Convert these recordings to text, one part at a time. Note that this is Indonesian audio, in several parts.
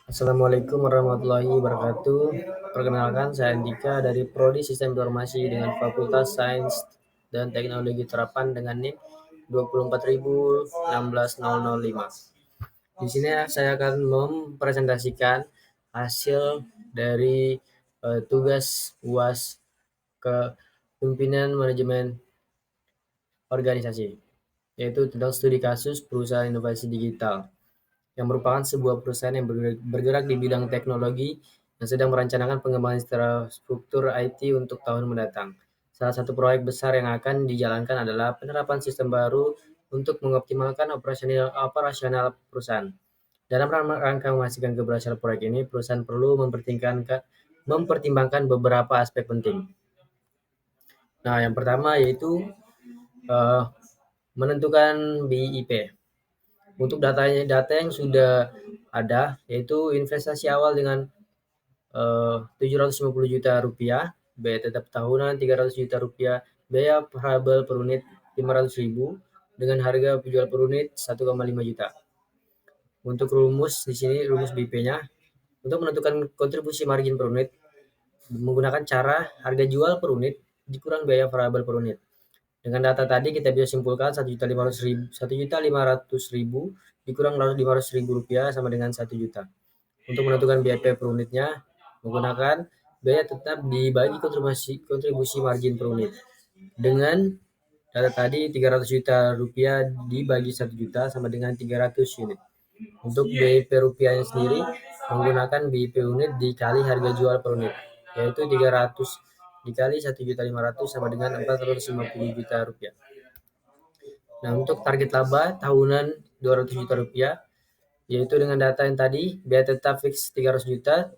Assalamualaikum warahmatullahi wabarakatuh. Perkenalkan, saya Andika dari Prodi Sistem Informasi dengan Fakultas Sains dan Teknologi Terapan dengan NIM 2416005. Di sini saya akan mempresentasikan hasil dari tugas UAS ke Pimpinan Manajemen Organisasi, yaitu tentang studi kasus perusahaan inovasi digital, yang merupakan sebuah perusahaan yang bergerak di bidang teknologi yang sedang merencanakan pengembangan infrastruktur IT untuk tahun mendatang. Salah satu proyek besar yang akan dijalankan adalah penerapan sistem baru untuk mengoptimalkan operasional perusahaan. Dalam rangka memastikan keberhasilan proyek ini, perusahaan perlu mempertimbangkan beberapa aspek penting. Nah, yang pertama yaitu uh, menentukan BIP. Untuk data yang sudah ada, yaitu investasi awal dengan 750 juta rupiah, biaya tetap tahunan 300 juta rupiah, biaya variabel per unit 500 ribu, dengan harga jual per unit 1,5 juta. Untuk rumus di sini, rumus BIP-nya, untuk menentukan kontribusi margin per unit, menggunakan cara harga jual per unit dikurang biaya variabel per unit. Dengan data tadi kita bisa simpulkan 1.500.000 dikurang 500.000 rupiah sama dengan 1 juta. Untuk menentukan BIP per unitnya menggunakan biaya tetap dibagi kontribusi margin per unit. Dengan data tadi 300 juta rupiah dibagi 1 juta sama dengan 300 unit. Untuk BIP rupiahnya sendiri menggunakan BIP unit dikali harga jual per unit, yaitu 300 dikali 1.500.000 sama dengan 450 juta rupiah. Nah, untuk target laba tahunan 200 juta rupiah, yaitu dengan data yang tadi, biaya tetap fix 300 juta,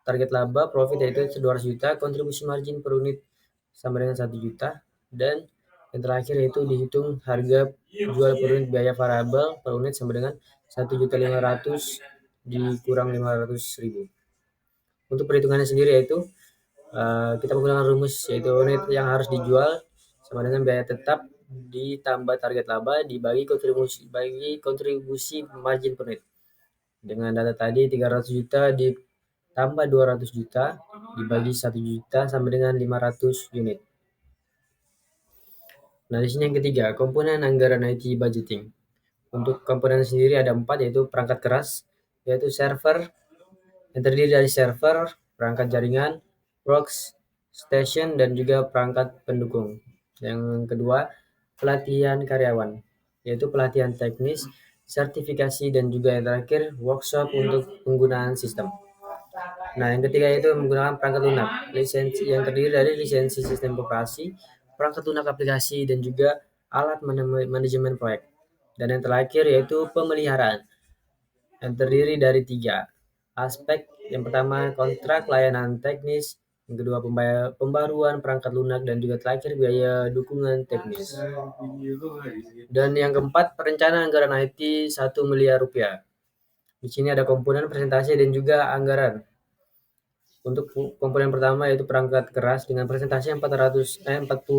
target laba profit yaitu 200 juta, kontribusi margin per unit sama dengan 1 juta, dan yang terakhir yaitu dihitung harga jual per unit biaya variabel per unit sama dengan 1.500.000 dikurang 500.000. Untuk perhitungannya sendiri yaitu kita menggunakan rumus yaitu unit yang harus dijual sama dengan biaya tetap ditambah target laba dibagi kontribusi margin per unit. Dengan data tadi 300 juta ditambah 200 juta dibagi 1 juta sama dengan 500 unit. Nah, di sini yang ketiga, komponen anggaran IT budgeting. Untuk komponen sendiri ada 4, yaitu perangkat keras, yaitu server, yang terdiri dari server, perangkat jaringan, workstation, dan juga perangkat pendukung. Yang kedua, pelatihan karyawan, yaitu pelatihan teknis, sertifikasi, dan juga yang terakhir, workshop untuk penggunaan sistem. Nah, yang ketiga itu menggunakan perangkat lunak, lisensi yang terdiri dari lisensi sistem operasi, perangkat lunak aplikasi, dan juga alat manajemen proyek. Dan yang terakhir yaitu pemeliharaan, yang terdiri dari 3 aspek. Yang pertama, kontrak layanan teknis, yang kedua, pembaruan perangkat lunak, dan juga terakhir biaya dukungan teknis. Dan yang keempat, perencanaan anggaran IT 1 miliar rupiah. Di sini ada komponen presentasi dan juga anggaran. Untuk komponen pertama yaitu perangkat keras dengan presentasi 40%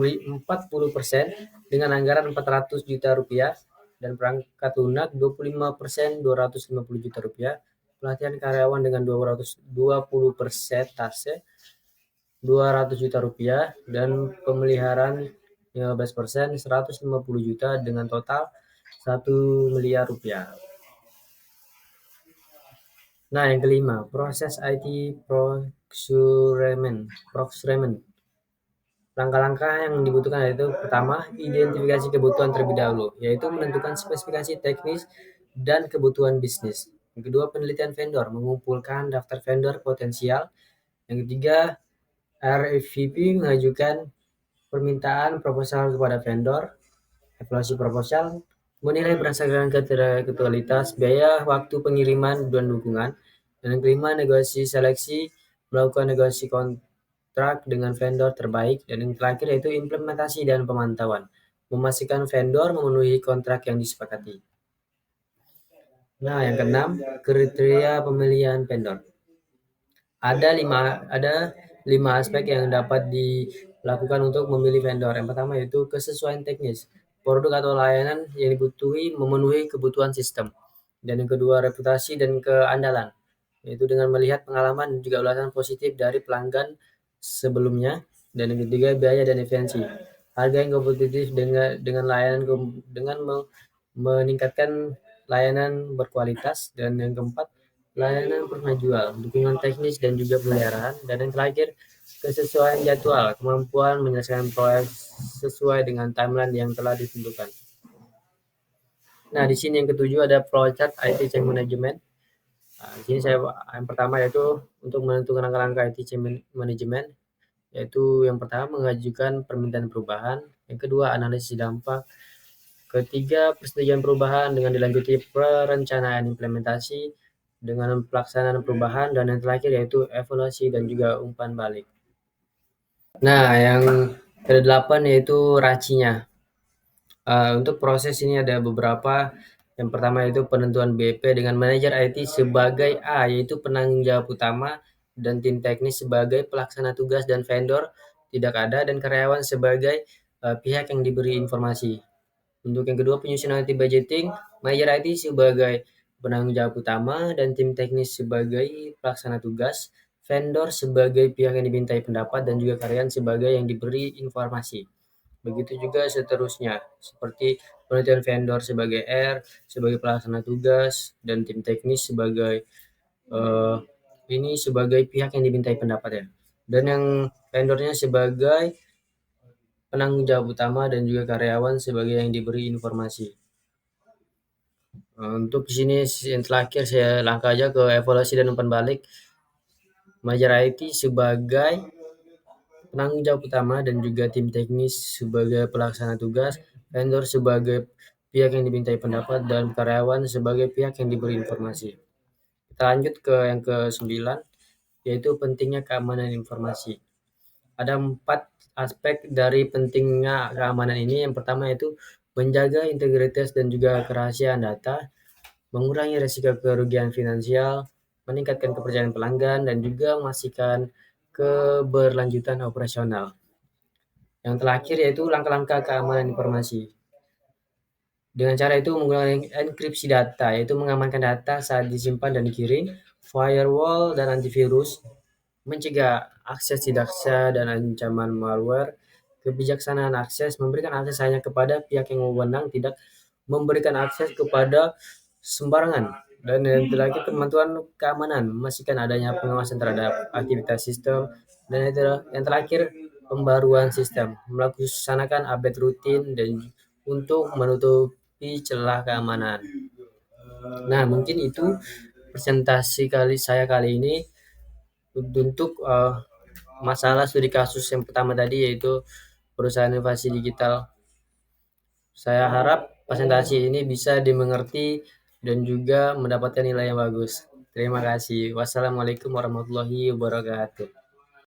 dengan anggaran 400 juta rupiah, dan perangkat lunak 25% 250 juta rupiah, pelatihan karyawan dengan 20% 200 juta rupiah, dan pemeliharaan 15% 150 juta dengan total 1 miliar rupiah. Nah, yang kelima, proses IT procurement. Langkah-langkah yang dibutuhkan yaitu pertama, identifikasi kebutuhan terlebih dahulu, yaitu menentukan spesifikasi teknis dan kebutuhan bisnis. Yang kedua, penelitian vendor, mengumpulkan daftar vendor potensial. Yang ketiga, RFP, mengajukan permintaan proposal kepada vendor. Evaluasi proposal, menilai berdasarkan kriteria biaya, waktu pengiriman, dan dukungan. Dan yang kelima, negosiasi seleksi, melakukan negosiasi kontrak dengan vendor terbaik. Dan yang terakhir yaitu implementasi dan pemantauan, memastikan vendor memenuhi kontrak yang disepakati. Nah, yang keenam, kriteria pemilihan vendor. Ada lima aspek yang dapat dilakukan untuk memilih vendor. Yang pertama yaitu kesesuaian teknis, produk atau layanan yang dibutuhi memenuhi kebutuhan sistem. Dan yang kedua, reputasi dan keandalan. yaitu dengan melihat pengalaman dan juga ulasan positif dari pelanggan sebelumnya. Dan yang ketiga, biaya dan efisiensi. Harga yang kompetitif dengan layanan dengan meningkatkan layanan berkualitas. Dan yang keempat, layanan pernah jual, dukungan teknis dan juga pemeliharaan. Dan yang terakhir, kesesuaian jadwal, kemampuan menyelesaikan proyek sesuai dengan timeline yang telah ditentukan. Nah, di sini yang ketujuh ada flowchart IT Change Management. Nah, di sini saya yang pertama yaitu untuk menentukan langkah-langkah IT Change Management, yaitu yang pertama mengajukan permintaan perubahan, yang kedua analisis dampak, ketiga persetujuan perubahan dengan dilanjuti perencanaan implementasi dengan pelaksanaan perubahan, dan yang terakhir yaitu evaluasi dan juga umpan balik. Nah, yang kedelapan yaitu racinya. Untuk proses ini ada beberapa. Yang pertama itu penentuan BP dengan manajer IT sebagai A, yaitu penanggung jawab utama, dan tim teknis sebagai pelaksana tugas dan vendor tidak ada, dan karyawan sebagai pihak yang diberi informasi. Untuk yang kedua, penyusunan IT budgeting, manajer IT sebagai penanggung jawab utama dan tim teknis sebagai pelaksana tugas, vendor sebagai pihak yang dimintai pendapat, dan juga karyawan sebagai yang diberi informasi. Begitu juga seterusnya, seperti penelitian vendor sebagai R, sebagai pelaksana tugas, dan tim teknis sebagai eh, ini sebagai pihak yang dimintai pendapat ya. Dan yang vendornya sebagai penanggung jawab utama dan juga karyawan sebagai yang diberi informasi. Untuk di sini yang terakhir saya langkah aja ke evaluasi dan umpan balik. Manajer IT sebagai penanggung jawab utama dan juga tim teknis sebagai pelaksana tugas, vendor sebagai pihak yang dimintai pendapat, dan karyawan sebagai pihak yang diberi informasi. Kita lanjut ke yang ke-9, yaitu pentingnya keamanan informasi. Ada 4 aspek dari pentingnya keamanan ini. Yang pertama yaitu menjaga integritas dan juga kerahasiaan data, mengurangi risiko kerugian finansial, meningkatkan kepercayaan pelanggan, dan juga memastikan keberlanjutan operasional. Yang terakhir yaitu langkah-langkah keamanan informasi. Dengan cara itu menggunakan enkripsi data, yaitu mengamankan data saat disimpan dan dikirim, firewall dan antivirus, mencegah akses tidak sah dan ancaman malware, kebijaksanaan akses, memberikan akses hanya kepada pihak yang wewenang, tidak memberikan akses kepada sembarangan. Dan yang terakhir, kemampuan keamanan, memastikan adanya pengawasan terhadap aktivitas sistem. Dan yang terakhir, pembaruan sistem, melaksanakan update rutin dan untuk menutupi celah keamanan. Nah, mungkin itu presentasi saya kali ini untuk masalah studi kasus yang pertama tadi, yaitu perusahaan inovasi digital. Saya harap presentasi ini bisa dimengerti dan juga mendapatkan nilai yang bagus. Terima kasih. Wassalamualaikum warahmatullahi wabarakatuh.